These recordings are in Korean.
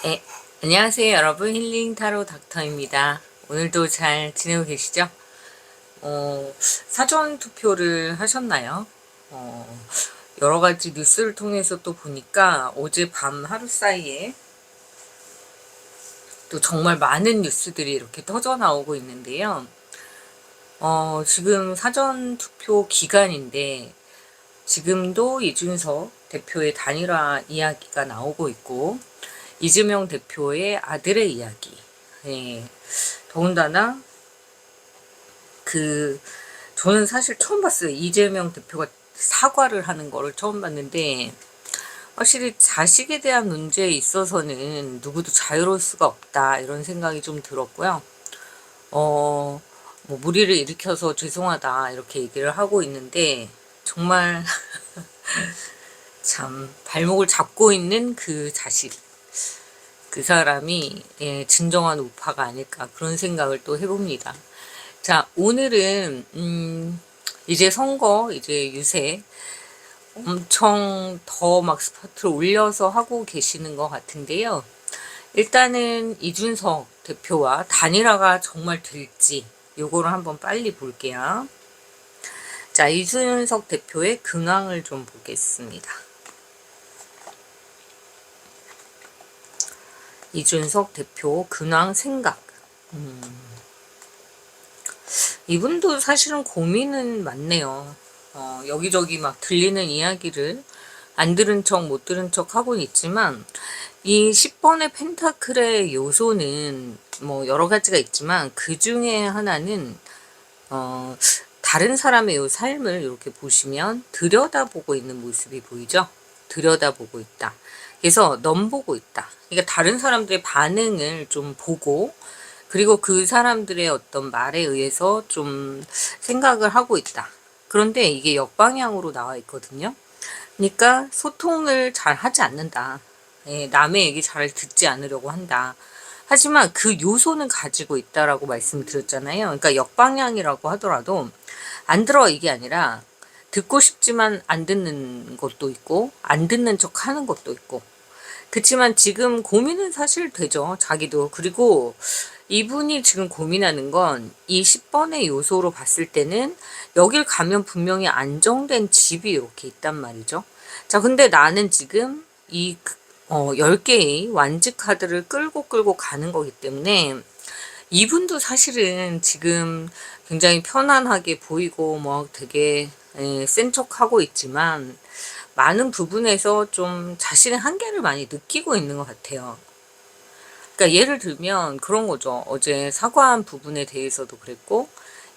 네, 안녕하세요 여러분. 힐링 타로 닥터입니다. 오늘도 잘 지내고 계시죠? 사전 투표를 하셨나요? 여러 가지 뉴스를 통해서 또 보니까 어젯밤 하루 사이에 또 정말 많은 뉴스들이 이렇게 터져 나오고 있는데요. 지금 사전 투표 기간인데 지금도 이준석 대표의 단일화 이야기가 나오고 있고 이재명 대표의 아들의 이야기. 예. 더군다나 저는 사실 처음 봤어요. 이재명 대표가 사과를 하는 거를 처음 봤는데 확실히 자식에 대한 문제에 있어서는 누구도 자유로울 수가 없다 이런 생각이 좀 들었고요. 뭐 무리를 일으켜서 죄송하다 이렇게 얘기를 하고 있는데 정말 참 발목을 잡고 있는 그 자식, 그 사람이 진정한 우파가 아닐까 그런 생각을 또 해봅니다. 자, 오늘은 이제 선거 이제 유세 엄청 더 막 스파트를 올려서 하고 계시는 것 같은데요. 일단은 이준석 대표와 단일화가 정말 될지 요거를 한번 빨리 볼게요. 자, 이준석 대표의 근황을 좀 보겠습니다. 이준석 대표 근황 생각. 이분도 사실은 고민은 많네요. 여기저기 막 들리는 이야기를 안 들은 척 못 들은 척 하고는 있지만 이 10번의 펜타클의 요소는 뭐 여러 가지가 있지만 그 중에 하나는 다른 사람의 요 삶을 이렇게 보시면 들여다보고 있는 모습이 보이죠. 들여다보고 있다. 그래서 넘보고 있다. 그러니까 다른 사람들의 반응을 좀 보고 그리고 그 사람들의 어떤 말에 의해서 좀 생각을 하고 있다. 그런데 이게 역방향으로 나와 있거든요. 그러니까 소통을 잘 하지 않는다. 남의 얘기 잘 듣지 않으려고 한다. 하지만 그 요소는 가지고 있다라고 말씀드렸잖아요. 그러니까 역방향이라고 하더라도 안 들어 이게 아니라 듣고 싶지만 안 듣는 것도 있고 안 듣는 척 하는 것도 있고 그치만 지금 고민은 사실 되죠. 자기도. 그리고 이분이 지금 고민하는 건 이 10번의 요소로 봤을 때는 여길 가면 분명히 안정된 집이 이렇게 있단 말이죠. 자, 근데 나는 지금 이 10개의 완즈 카드를 끌고 가는 거기 때문에 이분도 사실은 지금 굉장히 편안하게 보이고 뭐 되게 센 척하고 있지만 많은 부분에서 좀 자신의 한계를 많이 느끼고 있는 것 같아요. 그러니까 예를 들면 그런 거죠. 어제 사과한 부분에 대해서도 그랬고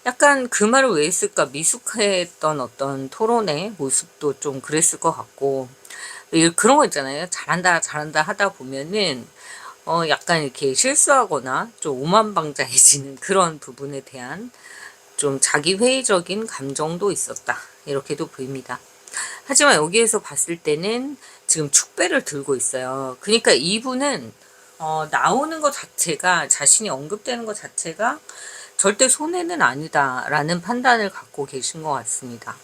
약간 그 말을 왜 했을까 미숙했던 어떤 토론의 모습도 좀 그랬을 것 같고 그런 거 있잖아요. 잘한다 하다 보면은 약간 이렇게 실수하거나 좀 오만방자해지는 그런 부분에 대한 좀 자기 회의적인 감정도 있었다. 이렇게도 보입니다. 하지만 여기에서 봤을 때는 지금 축배를 들고 있어요. 그러니까 이분은 나오는 것 자체가 자신이 언급되는 것 자체가 절대 손해는 아니다라는 판단을 갖고 계신 것 같습니다.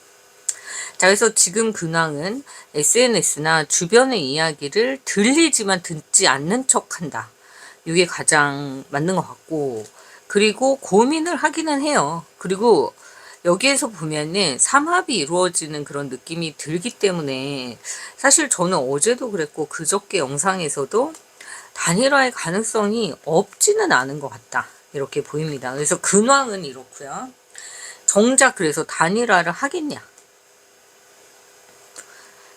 자, 그래서 지금 근황은 SNS나 주변의 이야기를 들리지만 듣지 않는 척한다. 이게 가장 맞는 것 같고 그리고 고민을 하기는 해요. 그리고 여기에서 보면은 삼합이 이루어지는 그런 느낌이 들기 때문에 사실 저는 어제도 그랬고 그저께 영상에서도 단일화의 가능성이 없지는 않은 것 같다. 이렇게 보입니다. 그래서 근황은 이렇고요. 정작 그래서 단일화를 하겠냐?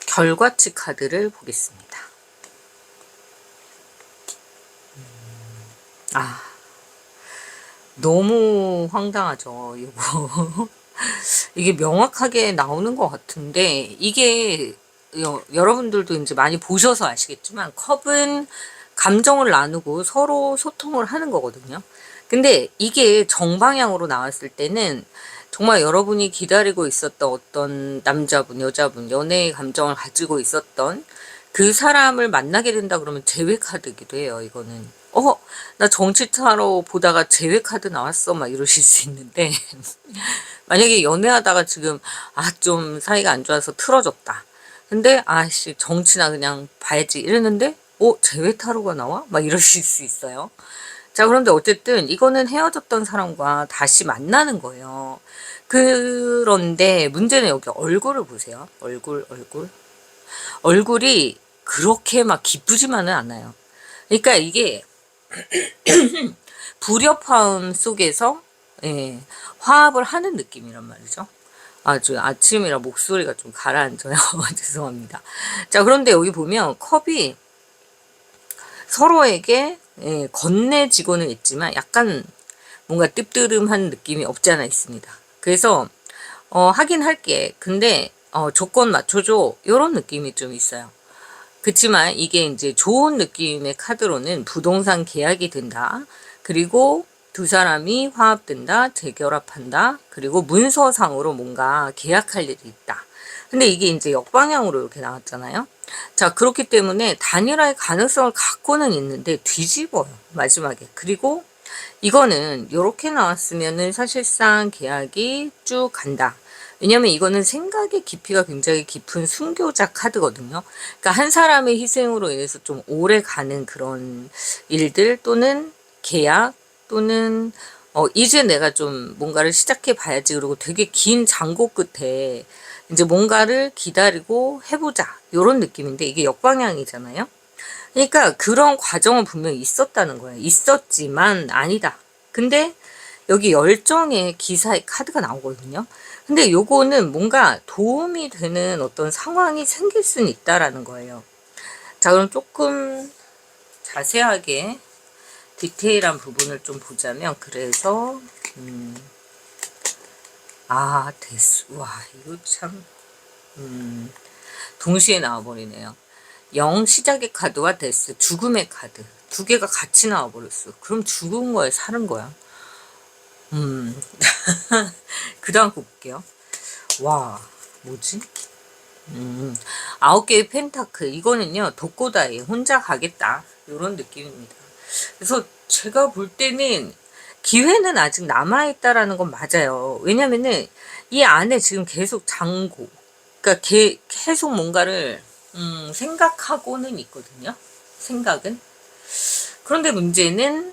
결과치 카드를 보겠습니다. 너무 황당하죠, 이거. 이게 명확하게 나오는 것 같은데, 이게, 여러분들도 이제 많이 보셔서 아시겠지만, 컵은 감정을 나누고 서로 소통을 하는 거거든요. 근데 이게 정방향으로 나왔을 때는, 정말 여러분이 기다리고 있었던 어떤 남자분, 여자분, 연애의 감정을 가지고 있었던 그 사람을 만나게 된다 그러면 제외 카드기도 해요, 이거는. 나 정치 타로 보다가 제외 카드 나왔어, 막 이러실 수 있는데, 만약에 연애하다가 지금, 좀 사이가 안 좋아서 틀어졌다. 근데, 정치나 그냥 봐야지. 이랬는데, 재회 타로가 나와? 막 이러실 수 있어요. 자, 그런데 어쨌든 이거는 헤어졌던 사람과 다시 만나는 거예요. 그런데 문제는 여기 얼굴을 보세요. 얼굴이 그렇게 막 기쁘지만은 않아요. 그러니까 이게 불협화음 속에서 예, 화합을 하는 느낌이란 말이죠. 아주 아침이라 목소리가 좀 가라앉아요. 죄송합니다. 자, 그런데 여기 보면 컵이 서로에게 건네지고는 있지만 약간 뭔가 뜨뜨름한 느낌이 없지 않아 있습니다. 그래서 하긴 할게. 근데 조건 맞춰줘. 이런 느낌이 좀 있어요. 그치만 이게 이제 좋은 느낌의 카드로는 부동산 계약이 된다. 그리고 두 사람이 화합된다, 재결합한다. 그리고 문서상으로 뭔가 계약할 일이 있다. 근데 이게 이제 역방향으로 이렇게 나왔잖아요. 자, 그렇기 때문에 단일화의 가능성을 갖고는 있는데 뒤집어요. 마지막에. 그리고 이거는 이렇게 나왔으면은 사실상 계약이 쭉 간다. 왜냐면 이거는 생각의 깊이가 굉장히 깊은 순교자 카드거든요. 그러니까 한 사람의 희생으로 인해서 좀 오래 가는 그런 일들 또는 계약 또는 이제 내가 좀 뭔가를 시작해 봐야지 그러고 되게 긴 장고 끝에 이제 뭔가를 기다리고 해보자 요런 느낌인데 이게 역방향이잖아요. 그러니까 그런 과정은 분명히 있었다는 거예요. 있었지만 아니다. 근데 여기 열정의 기사의 카드가 나오거든요. 근데 요거는 뭔가 도움이 되는 어떤 상황이 생길 수는 있다라는 거예요. 자, 그럼 조금 자세하게 디테일한 부분을 좀 보자면 그래서 데스. 와, 이거 참 동시에 나와버리네요. 영 시작의 카드와 데스 죽음의 카드 두 개가 같이 나와버렸어. 그럼 죽은 거야 사는 거야? 그 다음 거 볼게요. 와, 뭐지? 9개의 펜타클. 이거는요, 독고다이. 혼자 가겠다. 이런 느낌입니다. 그래서 제가 볼 때는 기회는 아직 남아있다라는 건 맞아요. 왜냐면은 이 안에 지금 계속 장고. 그러니까 계속 뭔가를, 생각하고는 있거든요. 생각은. 그런데 문제는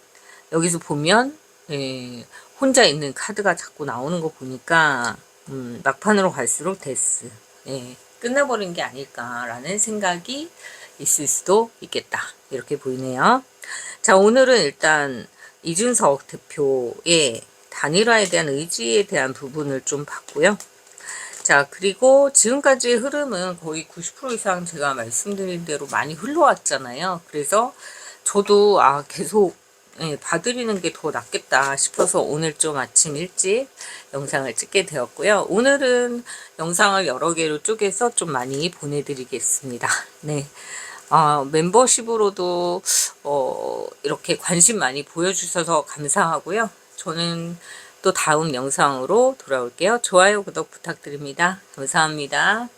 여기서 보면, 예, 혼자 있는 카드가 자꾸 나오는 거 보니까 막판으로 갈수록 데스 끝나버린 게 아닐까라는 생각이 있을 수도 있겠다 이렇게 보이네요. 자, 오늘은 일단 이준석 대표의 단일화에 대한 의지에 대한 부분을 좀 봤고요. 자, 그리고 지금까지의 흐름은 거의 90% 이상 제가 말씀드린 대로 많이 흘러왔잖아요. 그래서 저도 계속 봐드리는 게 더 낫겠다 싶어서 오늘 좀 아침 일찍 영상을 찍게 되었고요. 오늘은 영상을 여러 개로 쪼개서 좀 많이 보내드리겠습니다. 네. 멤버십으로도 이렇게 관심 많이 보여주셔서 감사하고요. 저는 또 다음 영상으로 돌아올게요. 좋아요, 구독 부탁드립니다. 감사합니다.